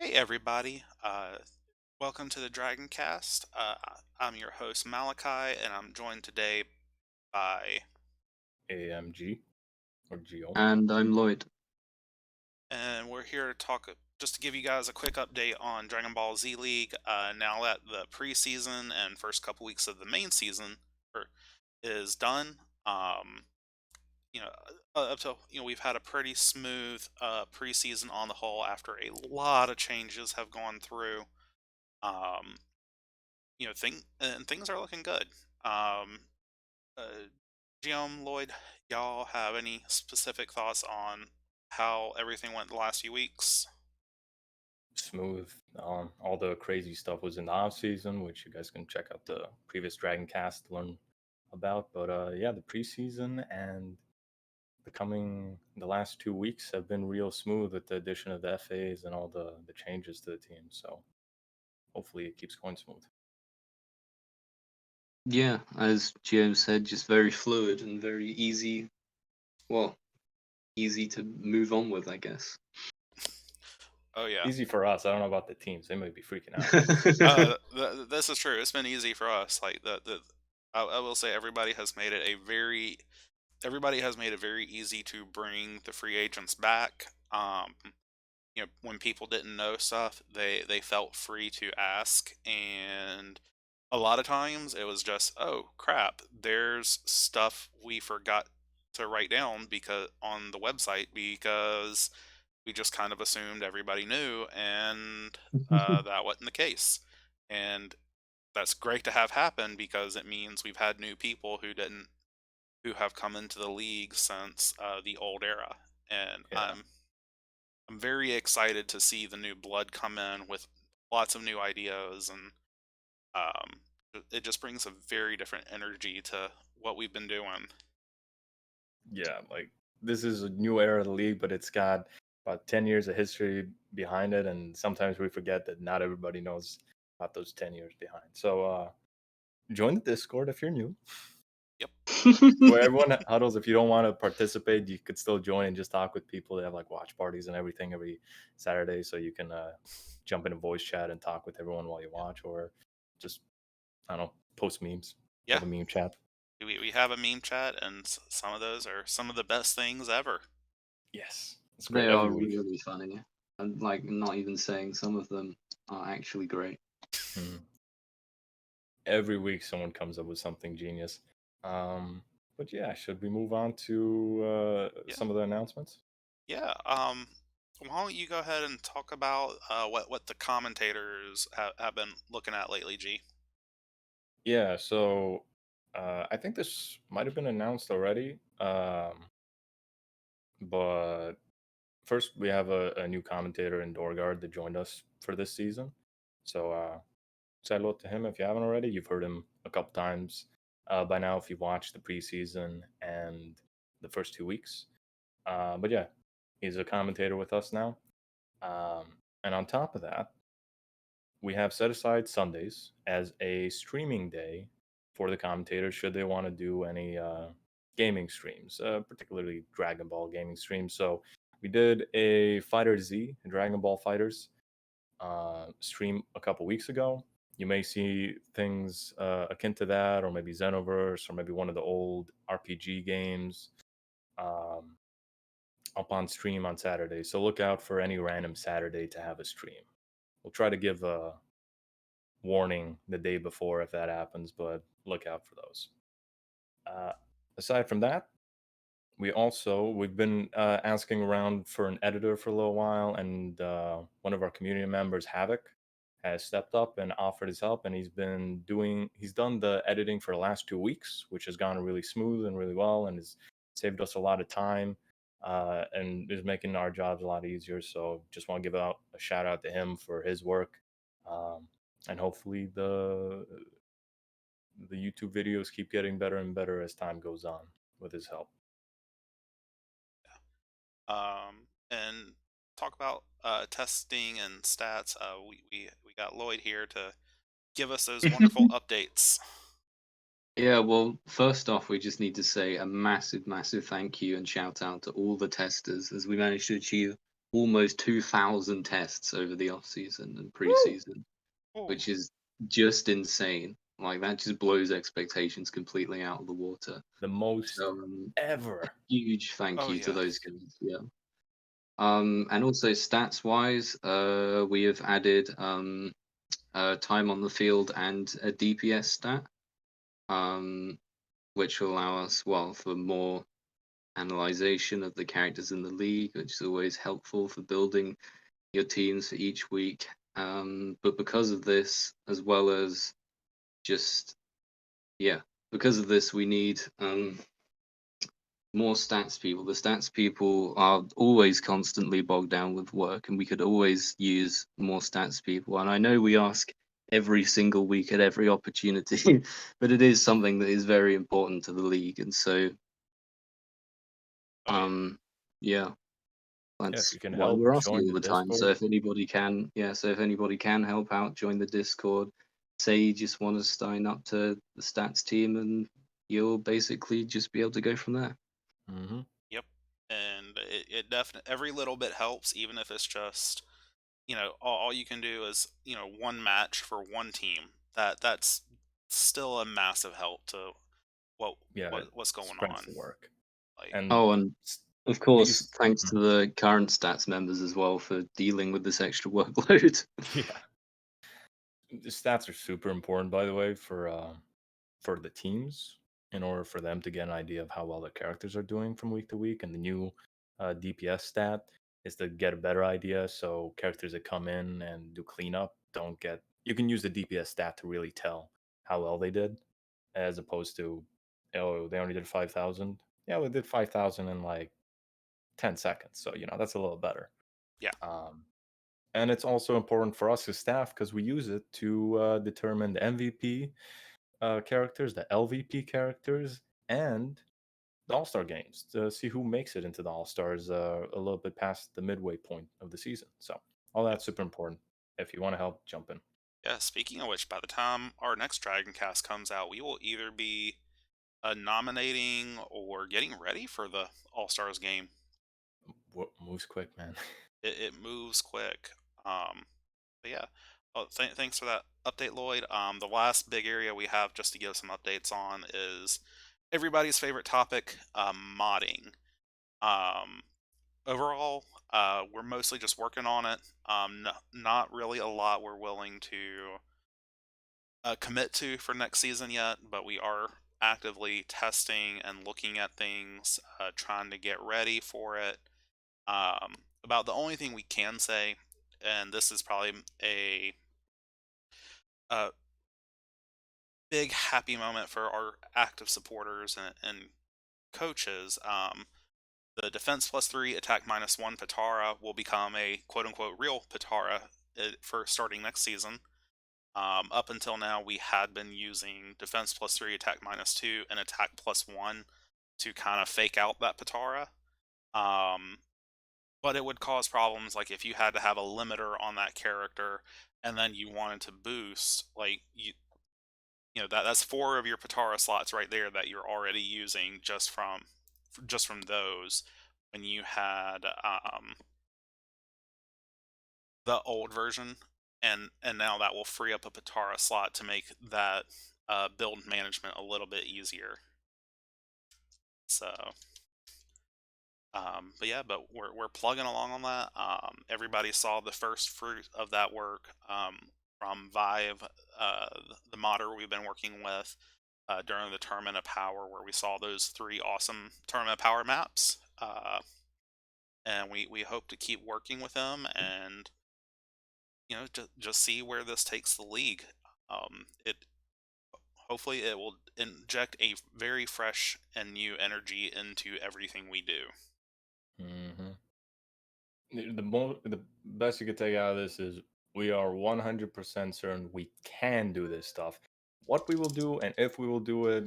Hey everybody, welcome to the Dragon Cast. I'm your host Malachi, and I'm joined today by, AMG or GO. And I'm Lloyd. and we're here to talk, just to give you guys a quick update on Dragon Ball Z League. Now that the preseason and first couple weeks of the main season is done, you know, up till we've had a pretty smooth preseason on the whole after a lot of changes have gone through. Um, things are looking good. Um, uh, GM Lloyd, y'all have any specific thoughts on how everything went the last few weeks? Smooth. All the crazy stuff was in the off season, which you guys can check out the previous Dragon Cast to learn about. But yeah, the preseason and the last 2 weeks have been real smooth with the addition of the FAs and all the changes to the team. So hopefully it keeps going smooth. Yeah, as GM said, just very fluid and very easy. Well, easy to move on with, I guess. Oh yeah, Easy for us. I don't know about the teams; they might be freaking out. this is true. It's been easy for us. Like I will say everybody has made it very easy to bring the free agents back. When people didn't know stuff, they felt free to ask, and a lot of times it was just, oh crap, there's stuff we forgot to write down because on the website because we just kind of assumed everybody knew, and that wasn't the case. And that's great to have happen because it means we've had new people who have come into the league since the old era, and Yeah, I'm very excited to see the new blood come in with lots of new ideas, and um, it just brings a very different energy to what we've been doing. yeah. Like this is a new era of the league, but it's got about 10 years of history behind it, and sometimes we forget that not everybody knows about those 10 years behind. So join the Discord if you're new. Yep. Where everyone huddles. If you don't want to participate, you could still join and just talk with people. They have like watch parties and everything every Saturday, so you can jump in a voice chat and talk with everyone while you watch, or just I don't know, post memes. We Yeah. have a meme chat. We have a meme chat, and some of those are some of the best things ever. Yes, it's great They every are week. really funny. And like, not even saying some of them are actually great. Mhm. Every week, someone comes up with something genius. But yeah, should we move on to Yeah. some of the announcements? Yeah. Why don't you go ahead and talk about what the commentators have been looking at lately, G? Yeah, so I think this might have been announced already. But first, we have a new commentator in Dorgard that joined us for this season. So say hello to him if you haven't already. You've heard him a couple times by now if you've watched the preseason and the first 2 weeks. But yeah, he's a commentator with us now. And on top of that, we have set aside Sundays as a streaming day for the commentators should they want to do any gaming streams, particularly Dragon Ball gaming streams. So we did a Fighter Z, Dragon Ball Fighters stream a couple weeks ago. You may see things akin to that, or maybe Xenoverse, or maybe one of the old RPG games um, up on stream on Saturday. So look out for any random Saturday to have a stream. We'll try to give a warning the day before if that happens, but look out for those. Uh, aside from that, we've been asking around for an editor for a little while, and one of our community members, Havoc, has stepped up and offered his help, and he's done the editing for the last 2 weeks, which has gone really smooth and really well, and has saved us a lot of time. And is making our jobs a lot easier. So just want to give out a shout out to him for his work. Um, and hopefully the YouTube videos keep getting better and better as time goes on with his help. And talk about testing and stats. We got Lloyd here to give us those wonderful updates. Yeah, well, first off, we just need to say a massive, massive thank you and shout out to all the testers as we managed to achieve almost 2,000 tests over the off season and Woo! preseason, Oh, which is just insane. Like that just blows expectations completely out of the water. The most So ever. huge thank oh you to yeah. those guys. Yeah. And also stats wise, we have added time on the field and a DPS stat, um, which will allow us, well, for more analyzation of the characters in the league, which is always helpful for building your teams for each week. But because of this, as well as just, yeah, because of this, we need more stats people. The stats people are always constantly bogged down with work, and we could always use more stats people. And I know we ask every single week at every opportunity, but it is something that is very important to the league. And so, Oh yeah. yeah, Yeah, if that's you can why help, we're asking join all the the time. So Discord. if anybody can, yeah, so if anybody can help out, join the Discord. Say you just want to sign up to the stats team, and you'll basically just be able to go from there. Hmm. Yep. And it definitely every little bit helps, even if it's just all you can do is one match for one team. That's still a massive help to what Yeah, it what's going spreads on. the work. Like, And Oh, and s- of course, these, thanks mm, to the current stats members as well for dealing with this extra workload. yeah, the stats are super important, by the way, for the teams in order for them to get an idea of how well the characters are doing from week to week. And the new DPS stat is to get a better idea. So characters that come in and do cleanup don't get. You can use the DPS stat to really tell how well they did, as opposed to, oh, they only did 5,000. Yeah, we did 5,000 in like 10 seconds. So that's a little better. yeah, Um, and it's also important for us as staff because we use it to determine the MVP characters, the LVP characters, and the All Star games to see who makes it into the All Stars a little bit past the midway point of the season. So all yeah, that's super important. If you want to help, jump in. yeah. Speaking of which, by the time our next Dragon Cast comes out, we will either be nominating or getting ready for the All Stars game. Moves quick, man. It moves quick. But yeah. Oh, thanks for that update, Lloyd. The last big area we have just to give some updates on is everybody's favorite topic, modding. Um, Overall, we're mostly just working on it. Not really a lot we're willing to commit to for next season yet, but we are actively testing and looking at things, trying to get ready for it. About the only thing we can say, and this is probably a big happy moment for our active supporters and coaches. The defense +3, attack -1 Patara will become a quote unquote real Patara for starting next season. Up until now, we had been using defense +3, attack -2, and attack +1 to kind of fake out that Patara. Um, but it would cause problems like if you had to have a limiter on that character and then you wanted to boost, like that's four of your Patara slots right there that you're already using just from those when you had the old version, and now that will free up a Patara slot to make that build management a little bit easier. So, but yeah, but we're plugging along on that. Everybody saw the first fruit of that work from Vive, uh, the modder we've been working with during the Tournament of Power, where we saw those three awesome Tournament of Power maps. And we hope to keep working with them and just see where this takes the league. It hopefully it will inject a very fresh and new energy into everything we do. Hmm. The best you could take out of this is we are 100% certain we can do this stuff. What we will do and if we will do it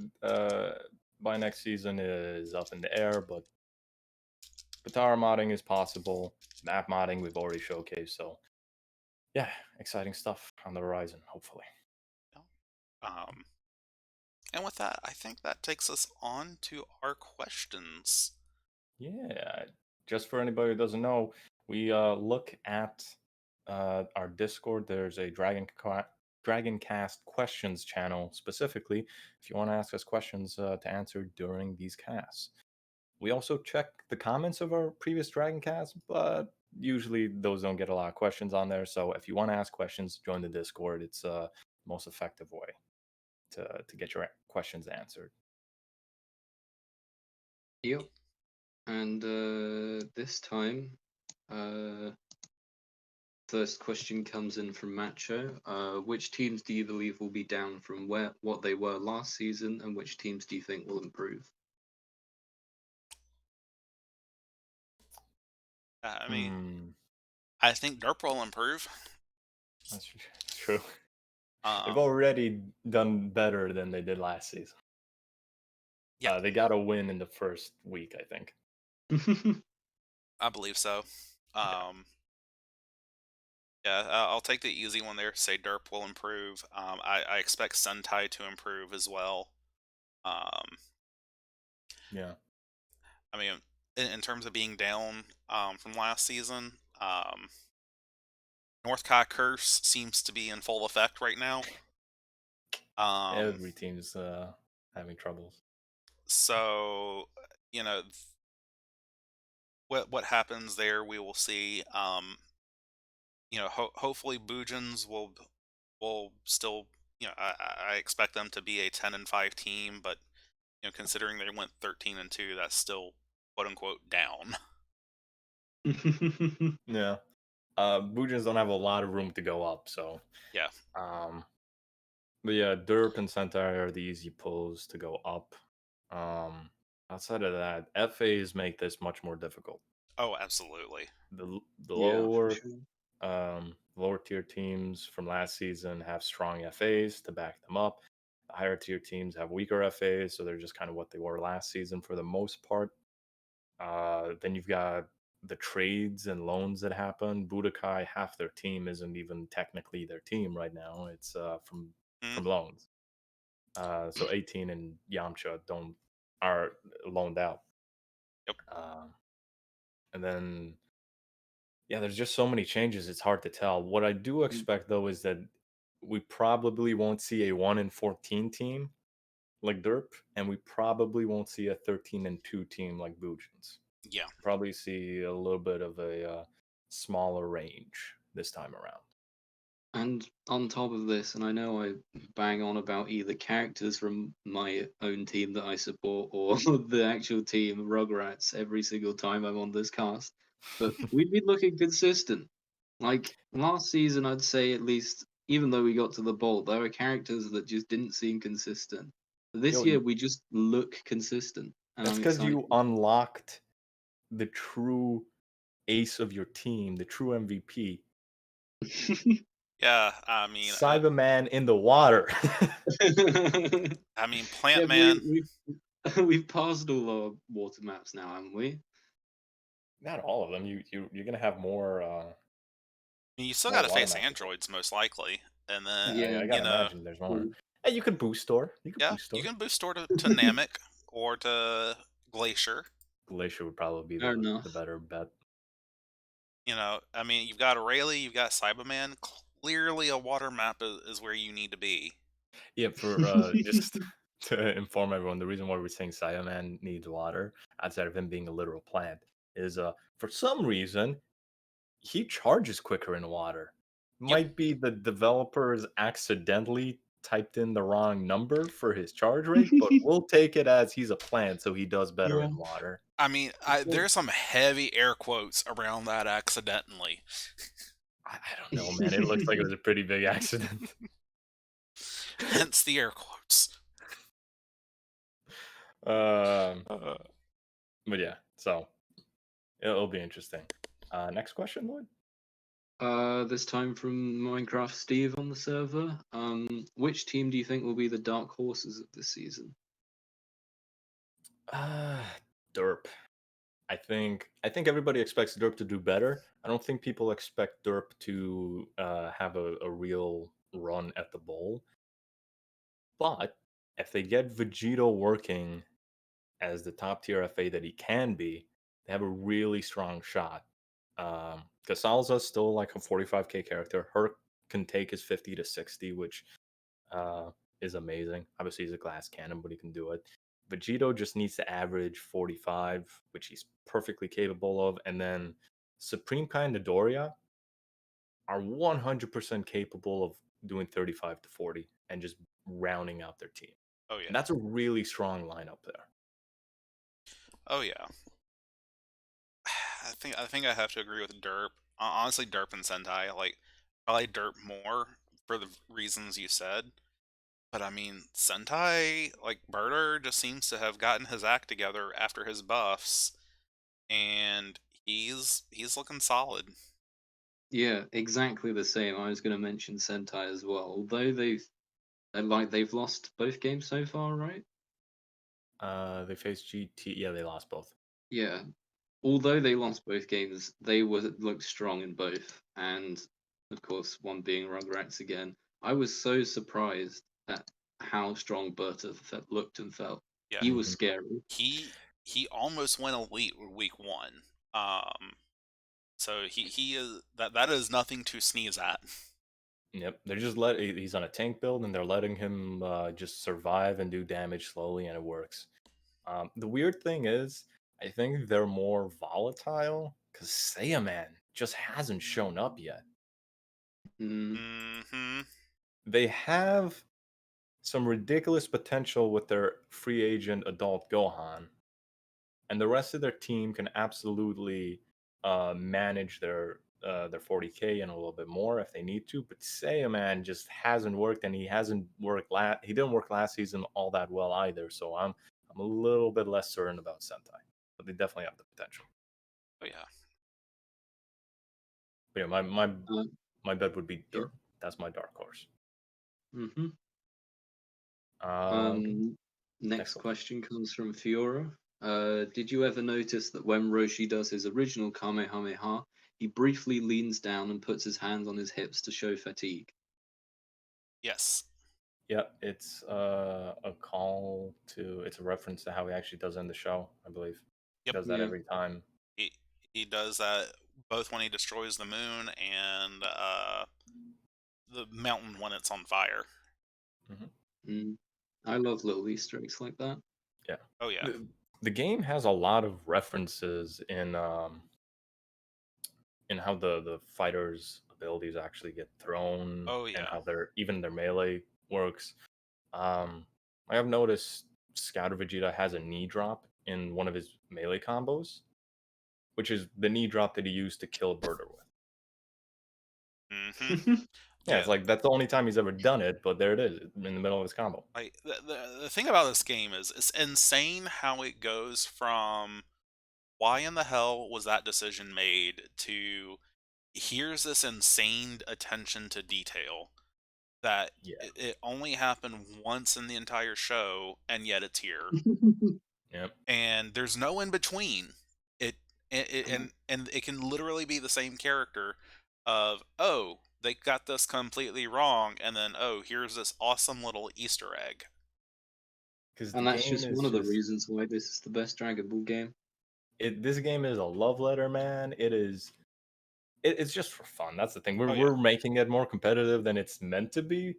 by next season is up in the air, but guitar modding is possible. Map modding we've already showcased, so yeah, exciting stuff on the horizon, hopefully. Yeah. And with that, I think that takes us on to our questions. Yeah, just for anybody who doesn't know, We look at our Discord. There's a Dragoncast questions channel specifically if you want to ask us questions to answer during these casts. We also check the comments of our previous Dragoncast, but usually those don't get a lot of questions on there. So if you want to ask questions, join the Discord. It's most effective way to get your questions answered. Yep. And this time, first question comes in from Macho. Which teams do you believe will be down from what they were last season, and which teams do you think will improve? I mean, Hmm, I think Derp will improve. that's true. They've Um, already done better than they did last season. yeah, They got a win in the first week, I think. I believe so. Yeah, Yeah, I'll take the easy one there. Say Derp will improve. I expect Sentai to improve as well. Um, yeah. I mean, in terms of being down from last season, North Kai Curse seems to be in full effect right now. Um, Every team's having troubles. so you know what happens there, we will see. Hopefully Bujins will still. I expect them to be a 10-5 team, but considering they went 13-2, that's still quote unquote down. Yeah. Bujins don't have a lot of room to go up, so Yeah. um but yeah, Derp and Sentai are the easy pulls to go up. Um Outside of that, FAs make this much more difficult. Oh, absolutely. The Yeah, for sure. lower tier teams from last season have strong FAs to back them up. The higher tier teams have weaker FAs, so they're just kind of what they were last season for the most part. Then you've got the trades and loans that happen. Budokai, half their team isn't even technically their team right now. It's Mm, from loans. So 18 and Yamcha don't are loaned out. yep. Um, and then yeah, there's just so many changes. It's hard to tell. What I do expect though is that we probably won't see a 1-14 team like Derp, and we probably won't see a 13-2 team like Bujins. Yeah. Probably see a little bit of a smaller range this time around. And on top of this, and I know I bang on about either characters from my own team that I support or the actual team Rugrats every single time I'm on this cast, but we've been looking consistent. Like last season, I'd say at least, even though we got to the bowl, there were characters that just didn't seem consistent. This Yo, year, we just look consistent, and that's I'm because excited. you unlocked the true ace of your team, the true MVP, Yeah. I mean, Cyberman in the water. Plant Yeah, Man. we've passed all our water maps now, haven't we? Not all of them. You're gonna have You still got more to water face maps to take. androids most likely, and then Yeah, Yeah. I gotta imagine there's more. True. Hey, you could boost store. You could yeah, boost you store. can boost store to Namek or to Glacier. Glacier would probably be Fair the enough. better bet. You've got Rayleigh, you've got Cyberman. Clearly, a water map is where you need to be. Yeah, for just to inform everyone, the reason why we're saying Cyberman needs water, outside of him being a literal plant, is for some reason he charges quicker in water. Yep. Might be the developers accidentally typed in the wrong number for his charge rate, but we'll take it as he's a plant, so he does better Yeah. in water. There's some heavy air quotes around that accidentally. I don't know, man. It looks like it was a pretty big accident. Hence the air quotes. um, Uh, but yeah, so it'll be interesting. Next question, Lloyd. This time from Minecraft Steve on the server. Which team do you think will be the dark horses of this season? Uh, Derp. I think everybody expects Derp to do better. I don't think people expect Derp to have a real run at the bowl. But if they get Vegito working as the top tier FA that he can be, they have a really strong shot Because Salza's still like a 45k character. Her can take his 50 to 60, which uh, is amazing. Obviously, he's a glass cannon, but he can do it. Vegito just needs to average 45, which he's perfectly capable of. And then Supreme Kai and Doria are 100% capable of doing 35 to 40 and just rounding out their team. Oh And yeah. that's a really strong lineup there. Oh yeah. I think I have to agree with Derp. Honestly, Derp and Sentai, like probably Derp more for the reasons you said. But I mean, Sentai, like Birder, just seems to have gotten his act together after his buffs, and he's looking solid. Yeah, exactly the same. I was going to mention Sentai as well. Although they've lost both games so far, right? They faced GT. Yeah, they lost both. Yeah. Although they lost both games, they looked strong in both, and of course, one being Rugrats again. I was so surprised at how strong Berta looked and felt. Yeah, He was Hmm. scary. he almost went elite week one. So he is that is nothing to sneeze at. Yep, they're just he's on a tank build and they're letting him just survive and do damage slowly, and it works. The weird thing is, I think they're more volatile because Saiyaman just hasn't shown up yet. Mm. Hmm. They have some ridiculous potential with their free agent adult Gohan, and the rest of their team can absolutely manage their 40k and a little bit more if they need to. But Saiyaman just hasn't worked, and he hasn't worked. He didn't work last season all that well either. So I'm a little bit less certain about Sentai, but they definitely have the potential. Oh yeah. But yeah, Uh, my bet would be yeah. Derp. That's my dark horse. Hmm. Okay, Um, next Next question. question comes from Fiora. Did you ever notice that when Roshi does his original Kamehameha, he briefly leans down and puts his hands on his hips to show fatigue? Yes. Yeah, it's a call to. It's a reference to how he actually does in the show. I believe he Yep. does that Yeah. every time. He he does that both when he destroys the moon and the mountain when it's on fire. Hmm. Mm. I love little Easter eggs like that. Yeah, Oh yeah. the game has a lot of references in how the fighters' abilities actually get thrown Oh and yeah. how their melee works. Um, I have noticed Scouter Vegeta has a knee drop in one of his melee combos, which is the knee drop that he used to kill Birder with. Hmm. Yeah, it's Yeah. like that's the only time he's ever done it, but there it is in the middle of his combo. Like the thing about this game is it's insane how it goes from why in the hell was that decision made to here's this insane attention to detail that Yeah. it only happened once in the entire show and yet it's here Yep. and there's no in between it, Uh, and it can literally be the same character of oh they got this completely wrong and then oh here's this awesome little easter egg. Because the and that's game just one is of the just reasons why this is the best Dragon Ball game. this game is a love letter, man. It's just for fun. That's the thing. We're Oh yeah. we're making it more competitive than it's meant to be,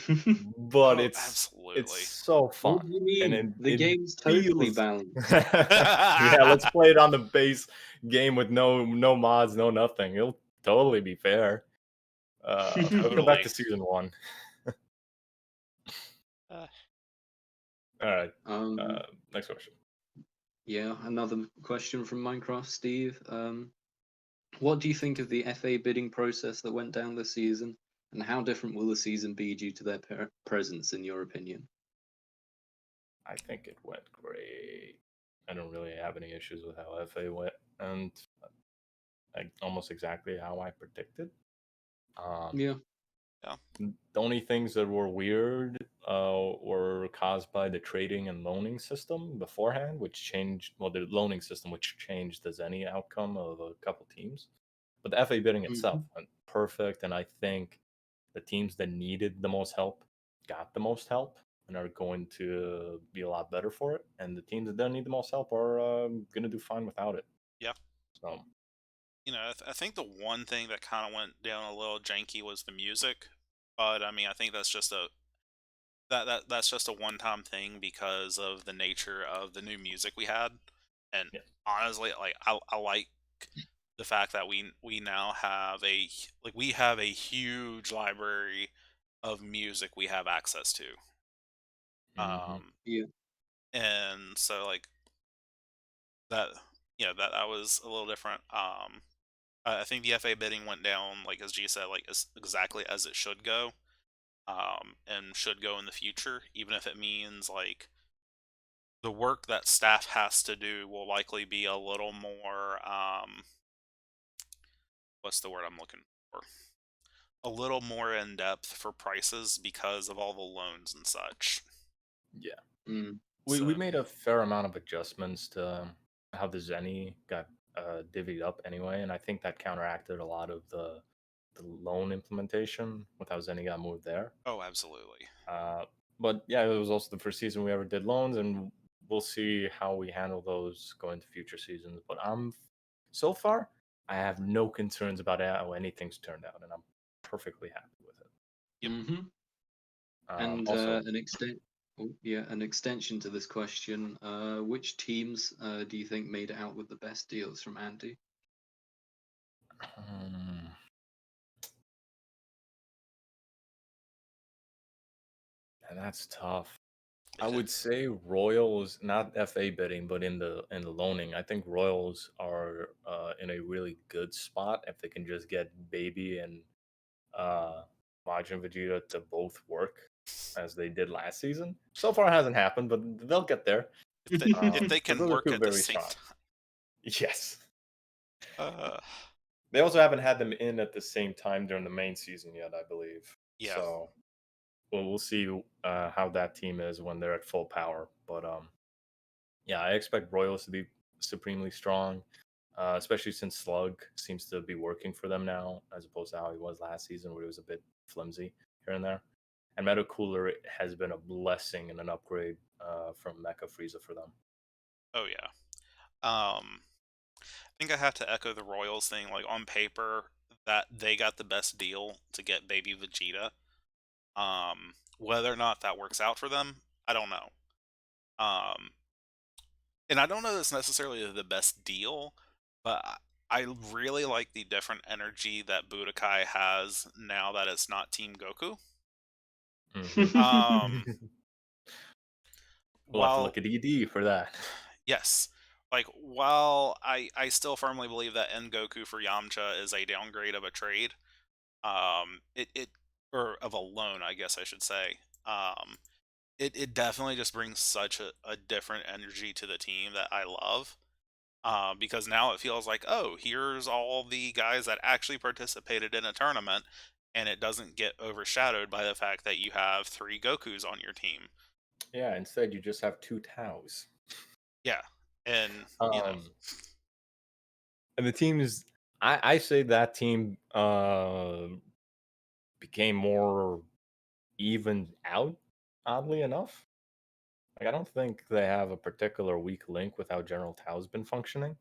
but Oh it's absolutely. so What fun. do you And mean? The it game's totally feels balanced. yeah, let's play it on the base game with no mods, no nothing. It'll totally be fair. Let's go back Totally. to season one. uh, All right. um, Next question. yeah, another question from Minecraft, Steve. What do you think of the FA bidding process that went down this season, and how different will the season be due to their presence, in your opinion? I think it went great. I don't really have any issues with how FA went, and like almost exactly how I predicted. Um, Yeah. yeah. the only things that were weird were caused by the trading and loaning system beforehand, which changed, well, the loaning system, which changed the Zenny outcome of a couple teams. But the FA bidding itself Hmm. went perfect, and I think the teams that needed the most help got the most help and are going to be a lot better for it. And the teams that don't need the most help are going to do fine without it. Yeah. So I think the one thing that kind of went down a little janky was the music, but I mean, I think that's just a one-time thing because of the nature of the new music we had, and Yeah. honestly, like I like the fact that we now have we have a huge library of music we have access to. Hmm. Um, Yeah. and so like that, that was a little different. I think the FA bidding went down, like as G said, like as exactly as it should go, and should go in the future, even if it means like the work that staff has to do will likely be a little more, what's the word I'm looking for? A little more in depth for prices because of all the loans and such. Yeah. Mm. We So, made a fair amount of adjustments to how the Zenny got divvied up anyway, and I think that counteracted a lot of the loan implementation with how Zenny got moved there. oh, absolutely. Uh, but yeah, it was also the first season we ever did loans, and we'll see how we handle those going to future seasons. But so far, I have no concerns about how anything's turned out, and I'm perfectly happy with it. Yep. Hmm. And Also, an extension to this question. Which teams do you think made it out with the best deals from Andy? um, and that's tough. I It would is. say Royals, not FA bidding, but in the loaning. I think Royals are in a really good spot if they can just get Baby and uh, Majin Vegeta to both work as they did last season. So far, it hasn't happened, but they'll get there. If they But can those are work two at the very same strong. Yes, time. they also haven't had them in at the same time during the main season yet, I believe. Yeah. So we'll see how that team is when they're at full power. But yeah, I expect Royals to be supremely strong, especially since Slug seems to be working for them now, as opposed to how he was last season, where he was a bit flimsy here and there. And Meta Cooler has been a blessing and an upgrade from Mecha Frieza for them. Oh yeah. I think I have to echo the Royals thing. Like on paper, that they got the best deal to get Baby Vegeta. Whether or not that works out for them, I don't know. Um, and I don't know that it's necessarily the best deal, but I really like the different energy that Budokai has now that it's not Team Goku. Hmm. Um, We'll have to while look at ED for that. yes, like while I still firmly believe that N Goku for Yamcha is a downgrade of a trade. It or of a loan, I guess I should say. Um, it definitely just brings such a different energy to the team that I love. Because now it feels like, oh, here's all the guys that actually participated in a tournament, and it doesn't get overshadowed by the fact that you have three Gokus on your team. Yeah, instead you just have two Taos. Yeah, and Um, and the teams, I say that team became more evened out, oddly enough. Like, I don't think they have a particular weak link with how General Tao's been functioning.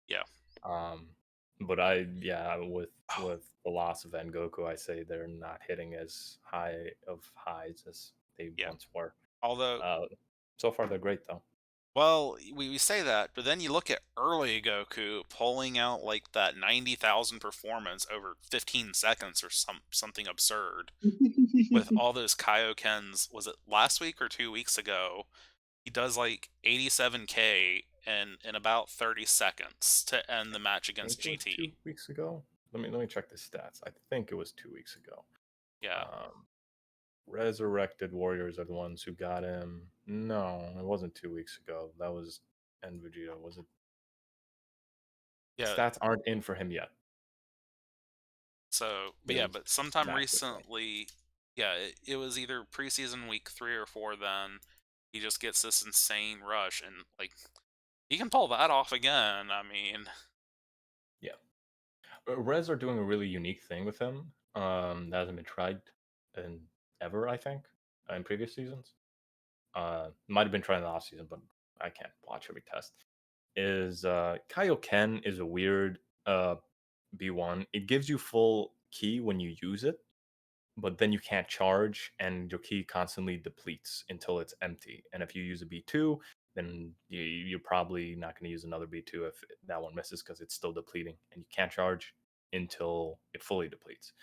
yeah. Um, but yeah, with Oh, the loss of Goku, I say they're not hitting as high of highs as they yeah. once were. Although, Uh, so far they're great though. well, we say that, but then you look at early Goku pulling out like that 90,000 performance over 15 seconds or something absurd with all those Kaiokens. Was it last week or 2 weeks ago? He does like 87K in about 30 seconds to end the match I think against it was GT. 2 weeks ago. Let me check the stats. I think it was 2 weeks ago. Yeah. Um, Resurrected Warriors are the ones who got him. No, it wasn't 2 weeks ago. That was N Vegeta. Was it? Yeah. Stats aren't in for him yet. So, but It yeah, was but sometime that quickly. recently, yeah, it was either preseason week 3 or 4 then. He just gets this insane rush and like he can pull that off again. I mean, Yeah. Res are doing a really unique thing with him that hasn't been tried in ever, I think, in previous seasons. Might have been tried in the off season, but I can't watch every test. Is Kaioken is a weird B1, it gives you full key when you use it, but then you can't charge and your key constantly depletes until it's empty. And if you use a B2, then you're probably not going to use another B2 if that one misses because it's still depleting and you can't charge until it fully depletes.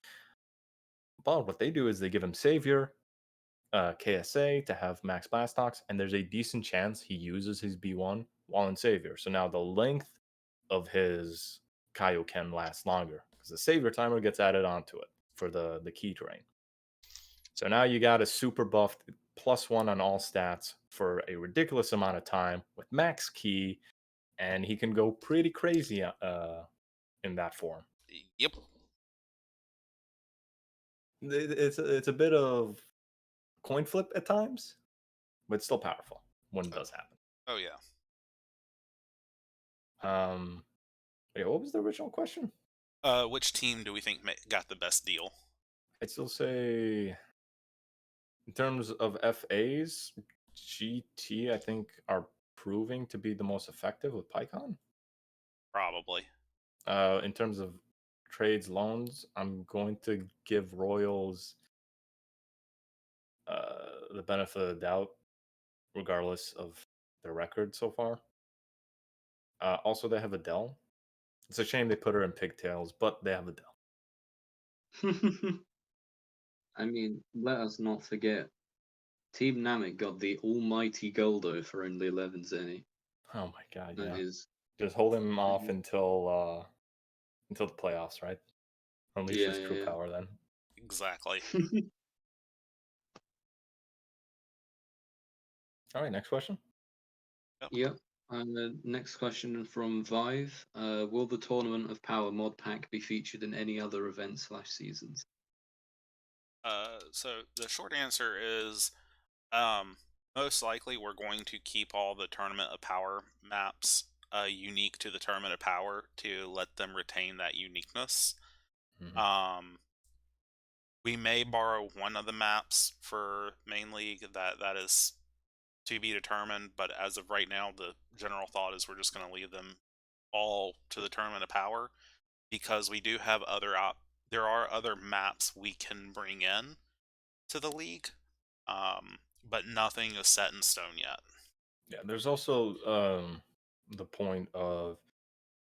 But what they do is they give him Savior, KSA to have max Blastox, and there's a decent chance he uses his B1 while in Savior. So now the length of his Kaioken lasts longer because the Savior timer gets added onto it for the key drain. So now you got a super buffed +1 on all stats for a ridiculous amount of time with max key, and he can go pretty crazy in that form. Yep. It's a bit of coin flip at times, but it's still powerful when it does happen. Oh yeah. Yeah, what was the original question? Which team do we think got the best deal? I'd still say, in terms of FAs, GT, I think, are proving to be the most effective with PyCon. Probably. In terms of trades, loans, I'm going to give Royals the benefit of the doubt, regardless of their record so far. Also, they have Adele. It's a shame they put her in pigtails, but they have Adele. I mean, let us not forget, Team Namek got the almighty Goldo for only 11 zenny. Oh my god, That yeah. is, Just hold him off until the playoffs, right? Unleash his true yeah. power then. Exactly. All right, next question. Yep. Yep. And the next question from Vive: will the Tournament of Power mod pack be featured in any other events/seasons? So the short answer is, most likely we're going to keep all the Tournament of Power maps unique to the Tournament of Power to let them retain that uniqueness. Mhm. We may borrow one of the maps for main league. That is to be determined. But as of right now, the general thought is we're just going to leave them all to the Tournament of Power, because we do have there are other maps we can bring in to the league, but nothing is set in stone yet. Yeah, there's also the point of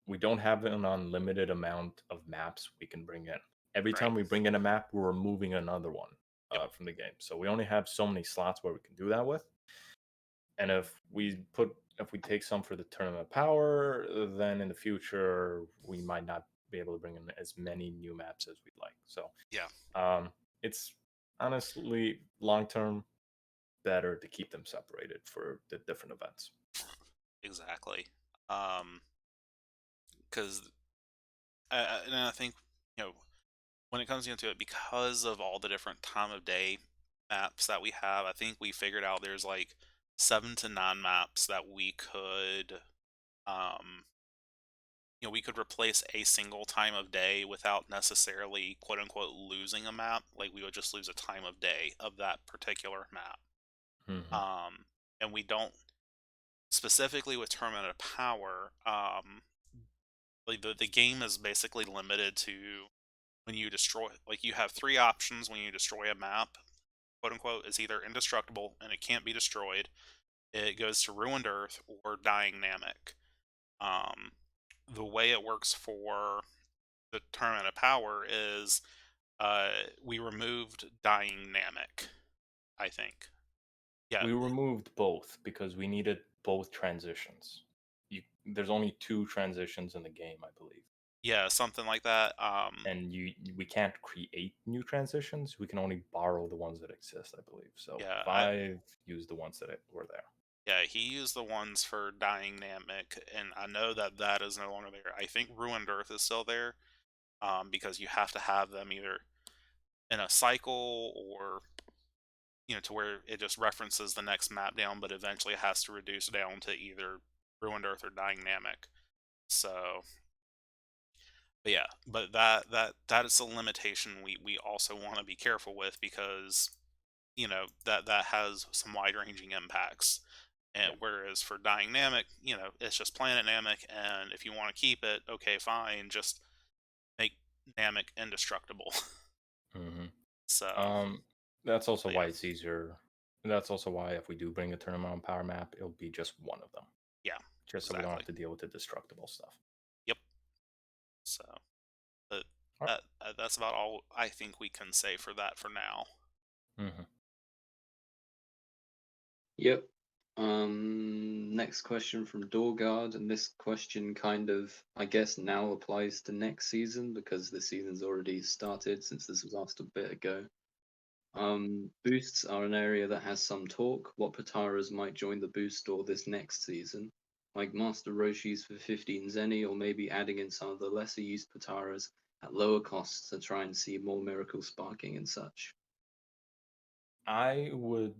we don't have an unlimited amount of maps we can bring in. Every Right. time we bring in a map, we're removing another one Yep. from the game. So we only have so many slots where we can do that with. And if we take some for the Tournament of Power, then in the future we might not be able to bring in as many new maps as we'd like. So Yeah. it's honestly long term better to keep them separated for the different events. Exactly. Because and I think, when it comes into it, because of all the different time of day maps that we have, I think we figured out there's like 7 to 9 maps that we could, um, we could replace a single time of day without necessarily quote unquote losing a map. Like we would just lose a time of day of that particular map. Hmm. Um, and we don't specifically with Tournament of Power. Like the game is basically limited to when you destroy. Like you have 3 options when you destroy a map. Quote unquote is either indestructible and it can't be destroyed. It goes to Ruined Earth or Dying Namek. Um, the way it works for the Tournament of Power is we removed Dying Namek, I think. Yeah, We removed both because we needed both transitions. There's only 2 transitions in the game, I believe, yeah, something like that. and we can't create new transitions. We can only borrow the ones that exist, I believe. So Yeah, Vive used the ones that were there. yeah, he used the ones for Dying Namek, and I know that that is no longer there. I think Ruined Earth is still there, because you have to have them either in a cycle or to where it just references the next map down, but eventually it has to reduce down to either Ruined Earth or Dying Namek. So, but yeah, but that is a limitation we also want to be careful with, because that has some wide ranging impacts. And Yeah. whereas for Dying Namek, it's just Planet Namek, and if you want to keep it, okay, fine. Just Namek indestructible. hmm So, That's also but why yeah, it's easier. That's also why if we do bring a tournament on Power Map, it'll be just one of them, yeah, just so we don't exactly. have to deal with the destructible stuff. Yep. So, but All that's about all I think we can say for that for now. right. hmm Yep. Next question from Dorgard, and this question kind of, I guess, now applies to next season because the season's already started since this was asked a bit ago. Boosts are an area that has some talk. What Pataras might join the boost store this next season? Like Master Roshis for 15 Zenny, or maybe adding in some of the lesser used Pataras at lower costs to try and see more miracle sparking and such. I would.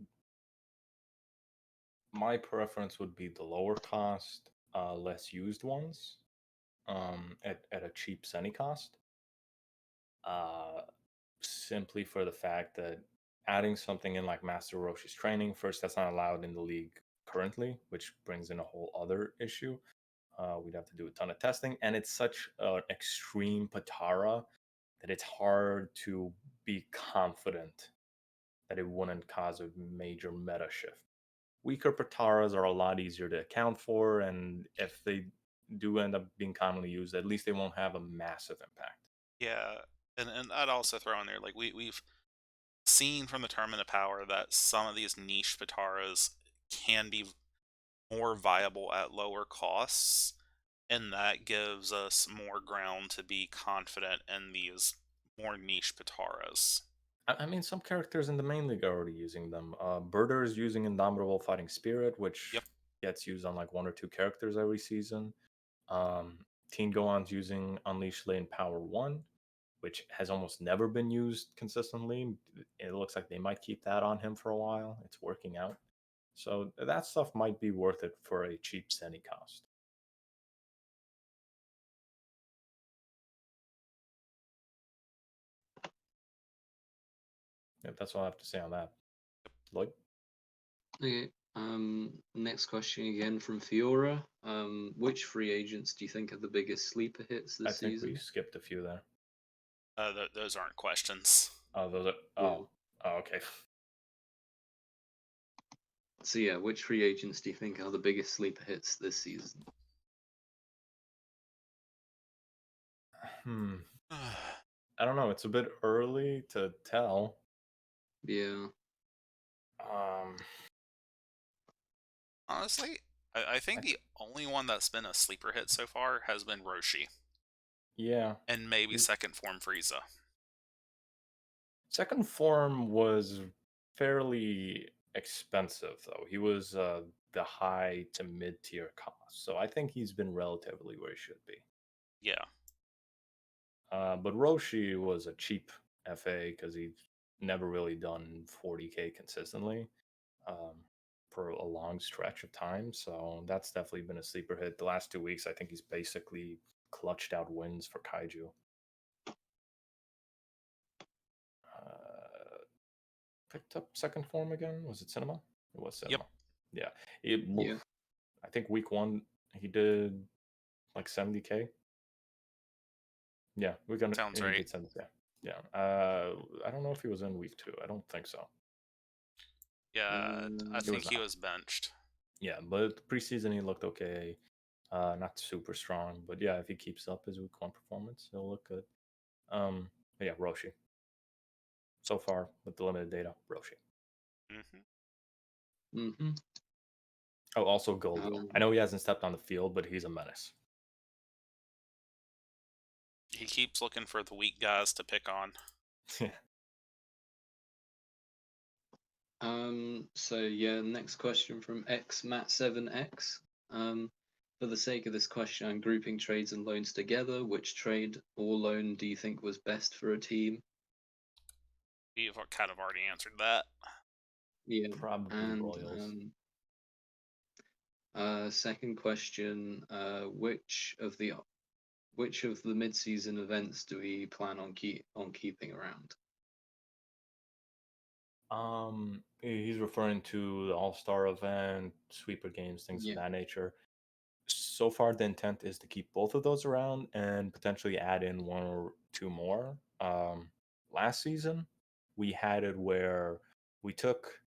My preference would be the lower cost, less used ones, at a cheap Zenny cost. Uh, Simply for the fact that adding something in like Master Roshi's training, first, that's not allowed in the league currently, which brings in a whole other issue. We'd have to do a ton of testing, and it's such an extreme Patara that it's hard to be confident that it wouldn't cause a major meta shift. Weaker Pataras are a lot easier to account for, and if they do end up being commonly used, at least they won't have a massive impact. Yeah, and I'd also throw in there like we've seen from the Tournament of Power that some of these niche Pataras can be more viable at lower costs, and that gives us more ground to be confident in these more niche Pataras. I mean, some characters in the main league are already using them. Birder is using Indomitable Fighting Spirit, Yep. which gets used on like one or two characters every season. Um, Teen Gohan's using Unleash Lane Power 1, which has almost never been used consistently. It looks like they might keep that on him for a while. It's working out. So that stuff might be worth it for a cheap Zenny cost. Yep, that's all I have to say on that. Lloyd? Okay. Next question again from Fiora. Which free agents do you think are the biggest sleeper hits I this think we season? skipped a few there. Those aren't questions. Oh, those are. Yeah. Oh, okay. So yeah, which free agents do you think are the biggest sleeper hits this season? Hmm. I don't know. It's a bit early to tell. Yeah. Um, Honestly, I think I, the only one that's been a sleeper hit so far has been Roshi, yeah. and maybe He- second form Frieza. Second form was fairly expensive, though. He was the high to mid tier cost, so I think he's been relatively where he should be. Yeah, But Roshi was a cheap FA because he's never really done 40K consistently um, for a long stretch of time. So that's definitely been a sleeper hit. The last 2 weeks, I think he's basically clutched out wins for Kaiju. Uh, Picked up second form again. Was it Cinema? It was yep, Cinema. Yeah. It, Yeah. I think week one, he did like 70K. Yeah, sounds he right. did 70K. Yeah. I don't know if he was in week two. I don't think so. Yeah, I He think was he not. was benched. Yeah, but preseason he looked okay. Not super strong, but yeah, if he keeps up his week one performance, he'll look good. But yeah, Roshi. So far with the limited data, Roshi. Hmm. Mm-hmm. Oh, also Goldie. I Um, know he hasn't stepped on the field, but he's a menace. He keeps looking for the weak guys to pick on. Yeah. so yeah, next question from xmat7x. For the sake of this question, I'm grouping trades and loans together. Which trade or loan do you think was best for a team? We've kind of already answered that. Yeah. Probably And Royals. second question, which of the mid-season events do we plan on keeping around? He's referring to the All Star event, sweeper games, things of Yeah. that nature. So far, the intent is to keep both of those around and potentially add in one or two more. Last season, we had it where we took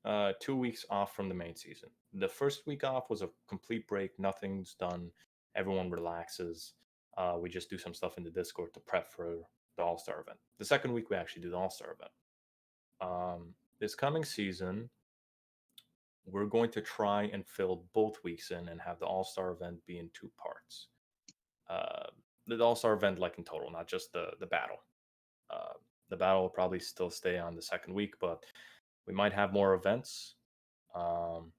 2 weeks off from the main season. The first week off was a complete break. Nothing's done. Everyone relaxes. We just do some stuff in the Discord to prep for the All Star event. The second week, we actually do the All Star event. This coming season, we're going to try and fill both weeks in and have the All Star event be in two parts. Uh, the All Star event, like in total, not just the battle. Uh, the battle will probably still stay on the second week, but we might have more events um,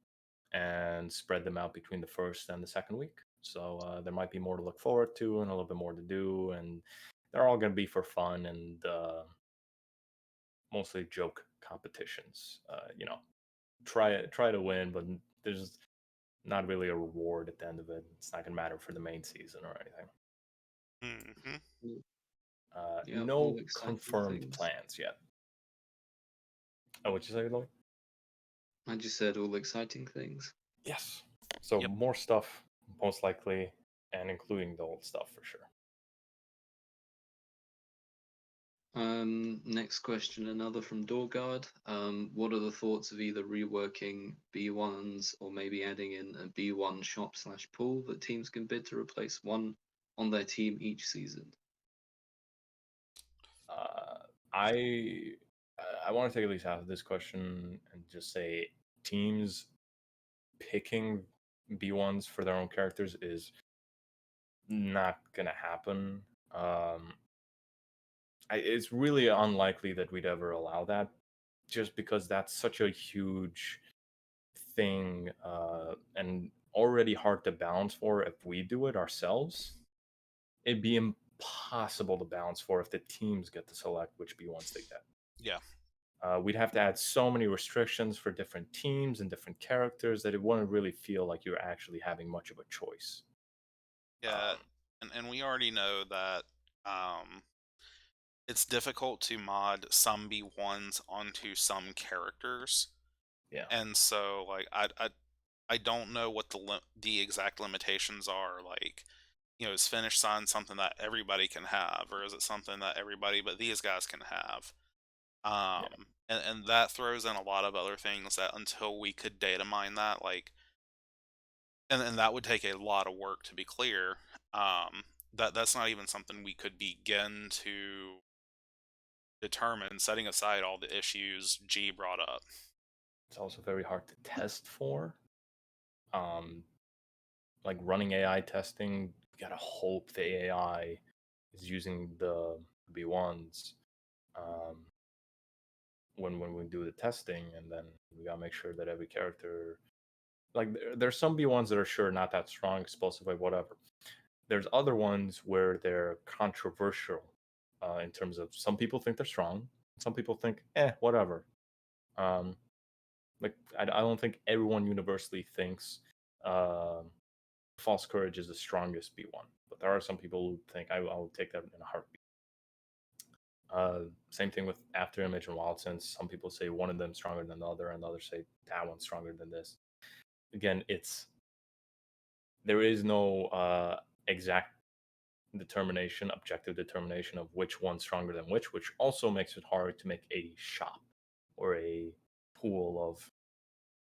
and spread them out between the first and the second week. So there might be more to look forward to and a little bit more to do, and they're all going to be for fun and mostly joke competitions. Try to win, but there's not really a reward at the end of it. It's not gonna matter for the main season or anything. Hmm. Mm, yeah, all No exciting confirmed things. plans yet. Oh, what you say, Lloyd? I just said all exciting things. Yes. So Yep. more stuff, most likely, and including the old stuff for sure. Next question, another from Doorguard. What are the thoughts of either reworking B1s or maybe adding in a B1 shop slash pool that teams can bid to replace one on their team each season? Uh, I I want to take at least half of this question and just say teams picking B1s for their own characters is not gonna happen. It's really unlikely that we'd ever allow that, just because that's such a huge thing and already hard to balance for if we do it ourselves. It'd be impossible to balance for if the teams get to select which B1s they get. Yeah. We'd have to add so many restrictions for different teams and different characters that it wouldn't really feel like you're actually having much of a choice. Yeah. Um, And we already know that um, it's difficult to mod some B1s onto some characters. yeah, And so, like, I don't know what the exact limitations are. Like, is finish sign something that everybody can have, or is it something that everybody but these guys can have? yeah. And that throws in a lot of other things that until we could data mine that, like, and that would take a lot of work to be clear. That's not even something we could begin to determine, setting aside all the issues G brought up. It's also very hard to test for. Um, like running AI testing, you gotta hope the AI is using the B1s um, when we do the testing, and then we gotta make sure that every character, like there's some B1s that are sure not that strong, explosive, like whatever. There's other ones where they're controversial in terms of some people think they're strong, some people think whatever. Um, like I don't think everyone universally thinks um false courage is the strongest B1, but there are some people who think I'll take that in a heartbeat. Same thing with After Image and Wild Sense. Some people say one of them stronger than the other, and others say that one's stronger than this. Again, there is no exact determination, objective determination of which one's stronger than which also makes it hard to make a shop or a pool of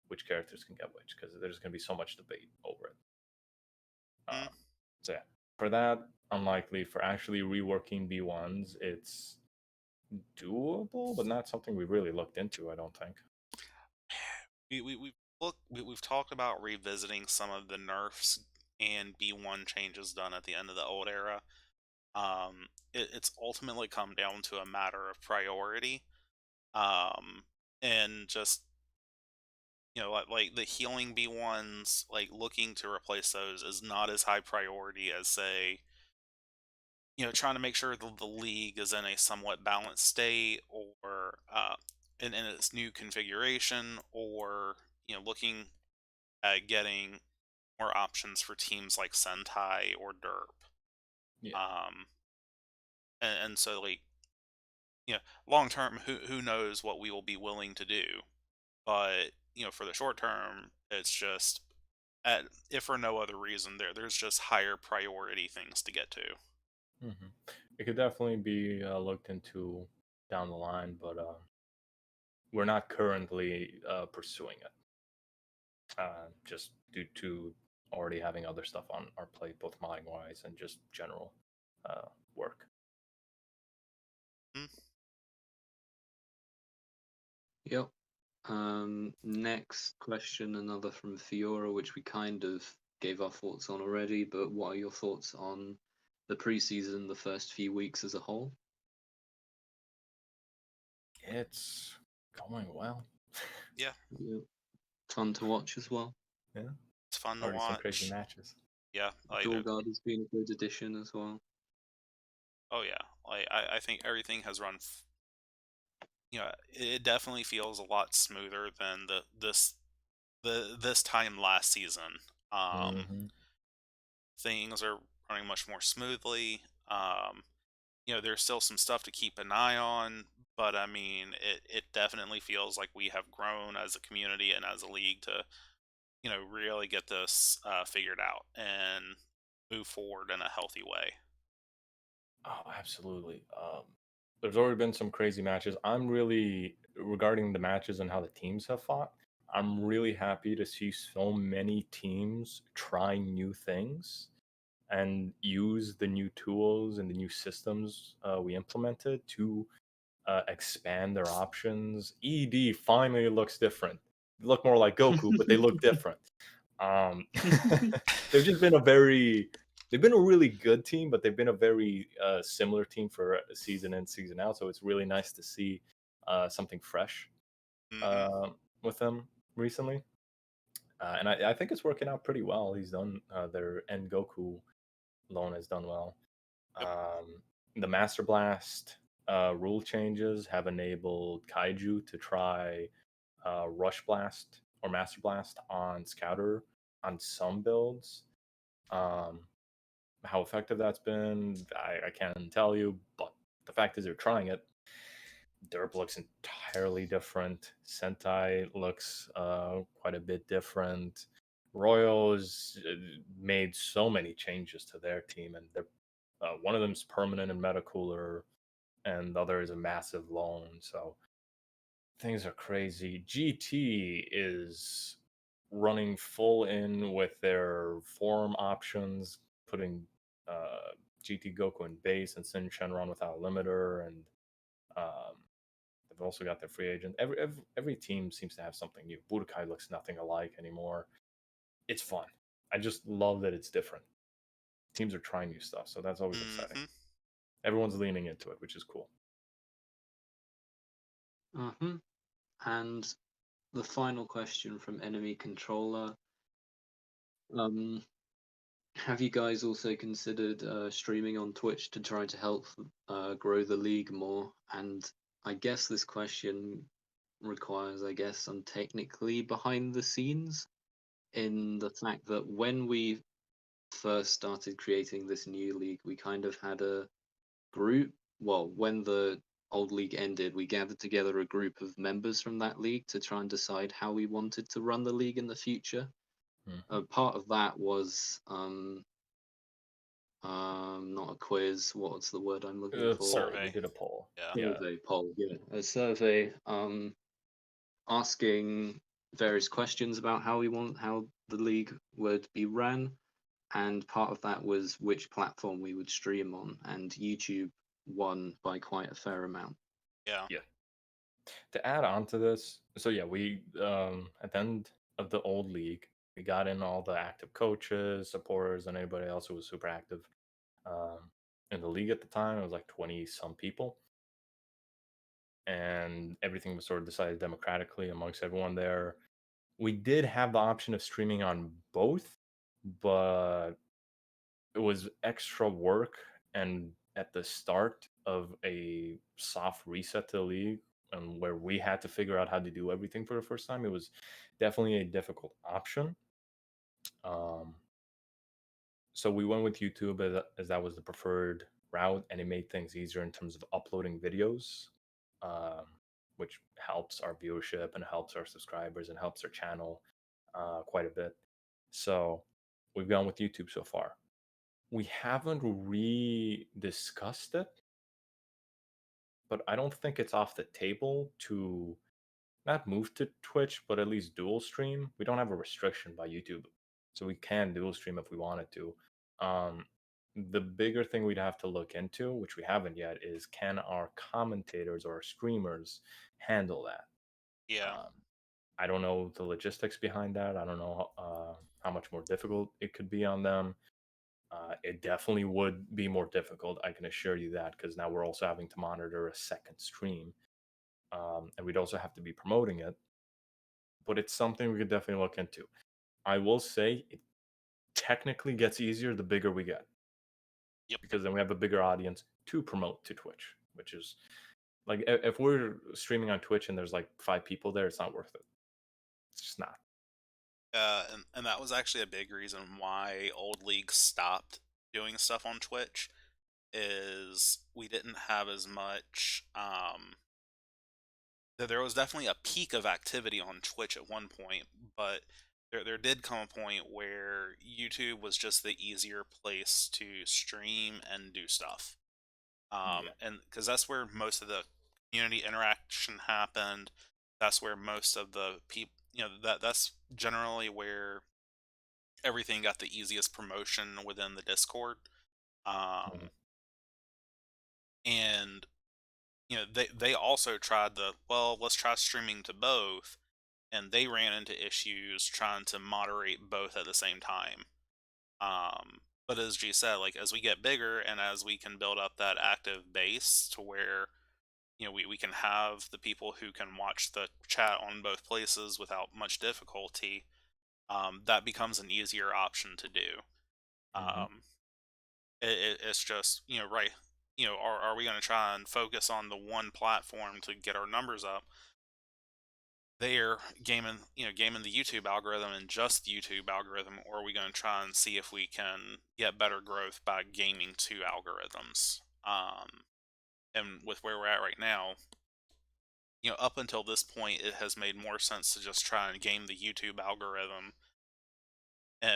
which characters can get which, because there's going to be so much debate over it. Mm, Um, so yeah, for that, unlikely. For actually reworking B1s, it's doable, but not something we really looked into, I don't think. we've talked about revisiting some of the nerfs and B1 changes done at the end of the old era. It's ultimately come down to a matter of priority. Um, and just, like the healing B1s, like looking to replace those is not as high priority as, say, trying to make sure the league is in a somewhat balanced state, or in its new configuration, or looking at getting more options for teams like Sentai or Derp. Yeah. Um, and so, like, long term, who knows what we will be willing to do, but for the short term, it's just if for no other reason, there's just higher priority things to get to. Hmm. It could definitely be looked into down the line, but we're not currently pursuing it, just due to already having other stuff on our plate, both modding wise and just general work. Mm, Yep. Next question, another from Fiora, which we kind of gave our thoughts on already, but what are your thoughts on the preseason, the first few weeks as a whole? It's going well. yeah, Yep. Fun to watch as well. Yeah, it's fun to already some crazy watch. matches. Yeah, Dorgard has been a good addition as well. oh yeah, I think everything has run. It definitely feels a lot smoother than this time last season. Um, Hmm. Things are running much more smoothly. There's still some stuff to keep an eye on, but I mean, it definitely feels like we have grown as a community and as a league to, really get this figured out and move forward in a healthy way. Oh, absolutely. There's already been some crazy matches. I'm really, regarding the matches and how the teams have fought, I'm really happy to see so many teams trying new things and use the new tools and the new systems we implemented to expand their options. ED finally looks different. They look more like Goku, but they look different. Um, they've just been a very, they've been a really good team, but they've been a very similar team for a season in, season out. So it's really nice to see something fresh Hmm. uh, with them recently. And I think it's working out pretty well. He's done their End Goku loan has done well. Yep. The Master Blast rule changes have enabled Kaiju to try Rush Blast or Master Blast on Scouter on some builds. Um, how effective that's been, I can't tell you, but the fact is they're trying it. Derp looks entirely different. Sentai looks quite a bit different. Royals made so many changes to their team, and they're one of them's permanent in Meta Cooler, and the other is a massive loan. So things are crazy. GT is running full in with their form options, putting GT Goku in base and Sin Shenron without a limiter, and um, they've also got their free agent. Every team seems to have something new. Budokai looks nothing alike anymore. It's fun. I just love that it's different. Teams are trying new stuff, so that's always exciting. Hmm. Everyone's leaning into it, which is cool. Hmm. And the final question from Enemy Controller. Um, have you guys also considered streaming on Twitch to try to help grow the league more? And I guess this question requires, I guess, some technically behind the scenes in the fact that when we first started creating this new league, we kind of had a group. Well, when the old league ended, we gathered together a group of members from that league to try and decide how we wanted to run the league in the future. Hmm. Part of that was not a quiz. What's the word I'm looking for? Poll. We Survey. did a poll. Yeah. Yeah. Survey poll. Yeah, a survey asking various questions about how the league would be ran, and part of that was which platform we would stream on, and YouTube won by quite a fair amount. Yeah. Yeah. To add on to this, so yeah, we at the end of the old league, we got in all the active coaches, supporters, and anybody else who was super active um, in the league at the time. It was like 20 some people, and everything was sort of decided democratically amongst everyone there. We did have the option of streaming on both, but it was extra work, and at the start of a soft reset to the league and where we had to figure out how to do everything for the first time, it was definitely a difficult option. um, so we went with YouTube as that was the preferred route, and it made things easier in terms of uploading videos, um, which helps our viewership and helps our subscribers and helps our channel quite a bit. So we've gone with YouTube so far. We haven't re-discussed it, but I don't think it's off the table to not move to Twitch, but at least dual stream. We don't have a restriction by YouTube, so we can dual stream if we wanted to. Um, the bigger thing we'd have to look into, which we haven't yet, is can our commentators or our streamers handle that? Yeah. Um, I don't know the logistics behind that. I don't know how much more difficult it could be on them. It definitely would be more difficult. I can assure you that because now we're also having to monitor a second stream, and we'd also have to be promoting it. But it's something we could definitely look into. I will say it technically gets easier the bigger we get Yep. because then we have a bigger audience to promote to Twitch, which is like if we're streaming on Twitch and there's like 5 people there, it's not worth it. It's just not. And that was actually a big reason why old leagues stopped doing stuff on Twitch is we didn't have as much there was definitely a peak of activity on Twitch at one point, but there did come a point where YouTube was just the easier place to stream and do stuff. Yeah. And because that's where most of the community interaction happened. That's where most of the people, that's generally where everything got the easiest promotion within the Discord. Mhm. Um, and they also tried let's try streaming to both, and they ran into issues trying to moderate both at the same time. But as G said, like as we get bigger and as we can build up that active base to where we can have the people who can watch the chat on both places without much difficulty, that becomes an easier option to do. Mhm. Um, it's just right. Are we going to try and focus on the one platform to get our numbers up? They're gaming the YouTube algorithm and just the YouTube algorithm, or are we going to try and see if we can get better growth by gaming two algorithms? And with where we're at right now, up until this point, it has made more sense to just try and game the YouTube algorithm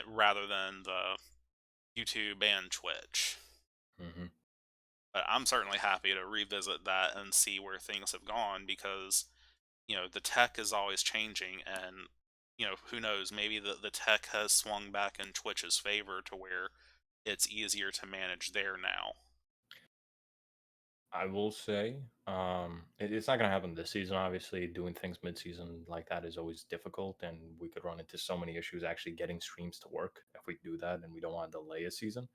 rather than the YouTube and Twitch. Mhm. But I'm certainly happy to revisit that and see where things have gone because the tech is always changing, and who knows, maybe the tech has swung back in Twitch's favor to where it's easier to manage there now. I will say, it's not going to happen this season. Obviously, doing things mid-season like that is always difficult, and we could run into so many issues actually getting streams to work if we do that, and we don't want to delay a season.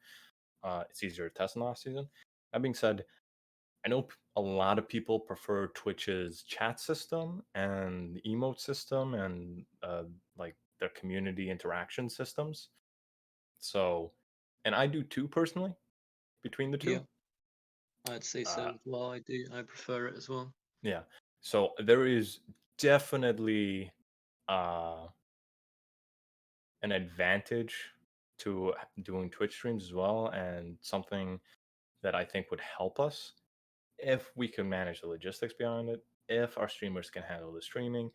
It's easier to test in off season. That being said, I know a lot of people prefer Twitch's chat system and the emote system and like their community interaction systems. So, and I do too personally between the two. Yeah, I'd say so Uh, as well. I do. I prefer it as well. yeah. So there is definitely uh, an advantage to doing Twitch streams as well, and something that I think would help us if we can manage the logistics behind it, if our streamers can handle the streaming,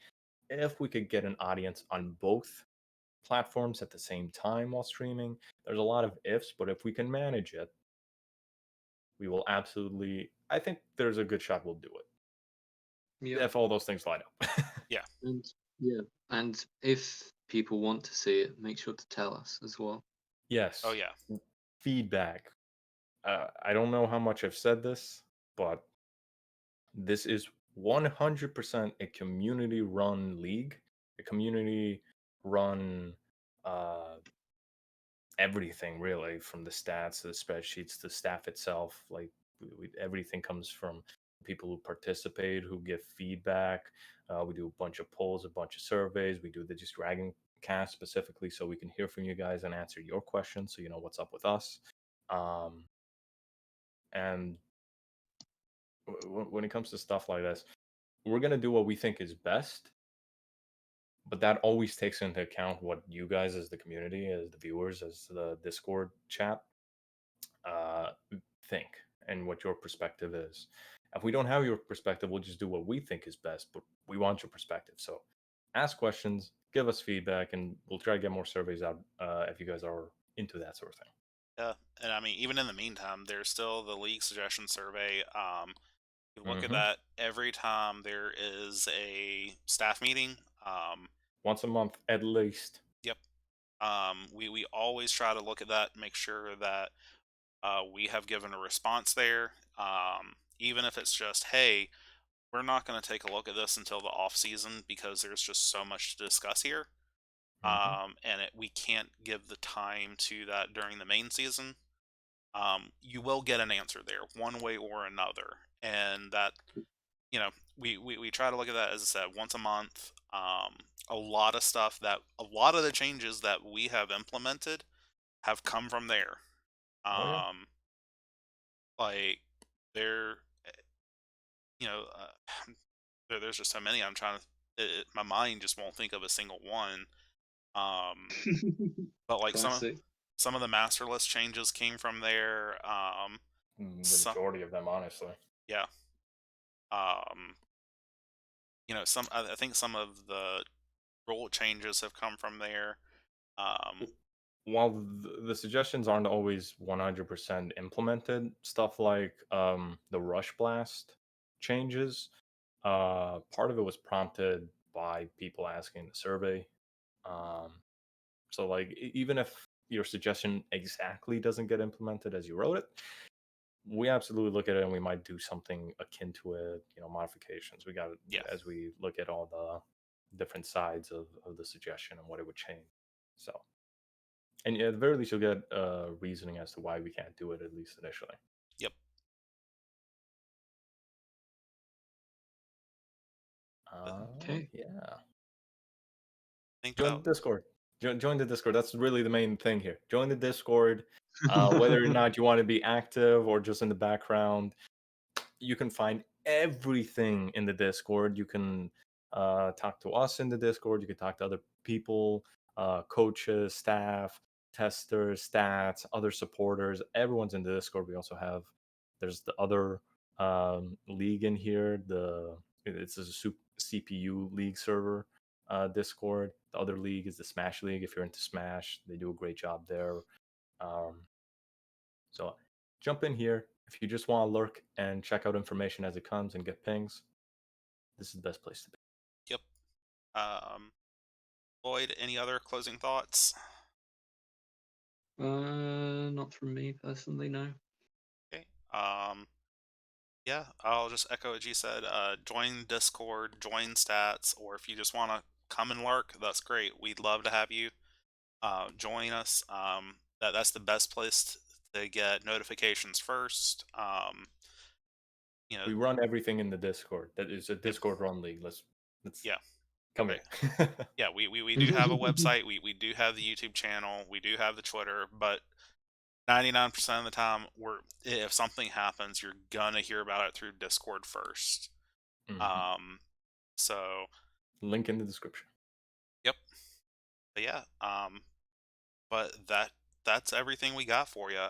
if we could get an audience on both platforms at the same time while streaming. There's a lot of ifs, but if we can manage it, we will absolutely. I think there's a good shot we'll do it Yeah, if all those things line up. Yeah. and yeah, and if people want to see it, make sure to tell us as well. Oh Yes, yeah. feedback. I don't know how much I've said this, but this is 100% a community run league, a community run uh, everything really from the stats to the spreadsheets to staff itself. Like everything comes from people who participate, who give feedback. We do a bunch of polls, a bunch of surveys. We do the Just Dragon cast specifically so we can hear from you guys and answer your questions so you know what's up with us. Um, and when it comes to stuff like this, we're going to do what we think is best, but that always takes into account what you guys as the community, as the viewers, as the Discord chat uh, think and what your perspective is. If we don't have your perspective, we'll just do what we think is best, but we want your perspective. So ask questions, give us feedback, and we'll try to get more surveys out if you guys are into that sort of thing. Yeah, and I mean, even in the meantime, there's still the league suggestion survey. You look at Hmm. that every time there is a staff meeting. Once a month at least. Yep. We always try to look at that, make sure that we have given a response there. Even if it's just, hey, we're not going to take a look at this until the off season because there's just so much to discuss here. Hmm. And we can't give the time to that during the main season. You will get an answer there, one way or another, and that we try to look at that as I said once a month. A lot of the changes that we have implemented have come from there. Oh yeah. Um, like there, there's just so many. I'm trying to. My mind just won't think of a single one. Um, but like Classic. some of the master list changes came from there. The Some majority of them, honestly. yeah. Um, I think some of the rule changes have come from there. Um, While the suggestions aren't always 100% implemented, stuff like the Rush Blast changes, part of it was prompted by people asking the survey. Um, so, like, even if your suggestion exactly doesn't get implemented as you wrote it, we absolutely look at it and we might do something akin to it, modifications. We got yeah. as we look at all the different sides of the suggestion and what it would change. So, and at the very least, you'll get reasoning as to why we can't do it, at least initially. Yep. But I Okay. Yeah. think Join that the Discord. Join the Discord. That's really the main thing here. Join the Discord. Whether or not you want to be active or just in the background, you can find everything in the Discord. You can talk to us in the Discord. You can talk to other people, coaches, staff, testers, stats, other supporters. Everyone's in the Discord. We also have there's the other league in here. It's a CPU league server Discord. The other league is the Smash League. If you're into Smash, they do a great job there. Um, so jump in here. If you just want to lurk and check out information as it comes and get pings, this is the best place to be. yep. Um, Lloyd, any other closing thoughts? Not from me personally, no. Okay. Yeah, I'll just echo what you said. Join Discord, join Stats, or if you just want to come and lurk, that's great. We'd love to have you. Join us. That's the best place to get notifications first. You know, We run everything in the Discord. That is a yep, Discord run league. Let's yeah, come right. here. Yeah, we do have a website. We do have the YouTube channel. We do have the Twitter, but 99% of the time, if something happens, you're gonna hear about it through Discord first. Mhm. Um, so Link in the description. yep, but yeah, but that's everything we got for you.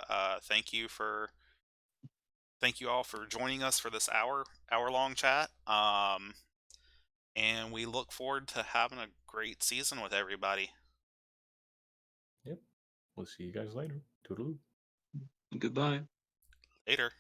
Thank you all for joining us for this hour long chat. And we look forward to having a great season with everybody. Yep. We'll see you guys later. Toodaloo. Goodbye. Later.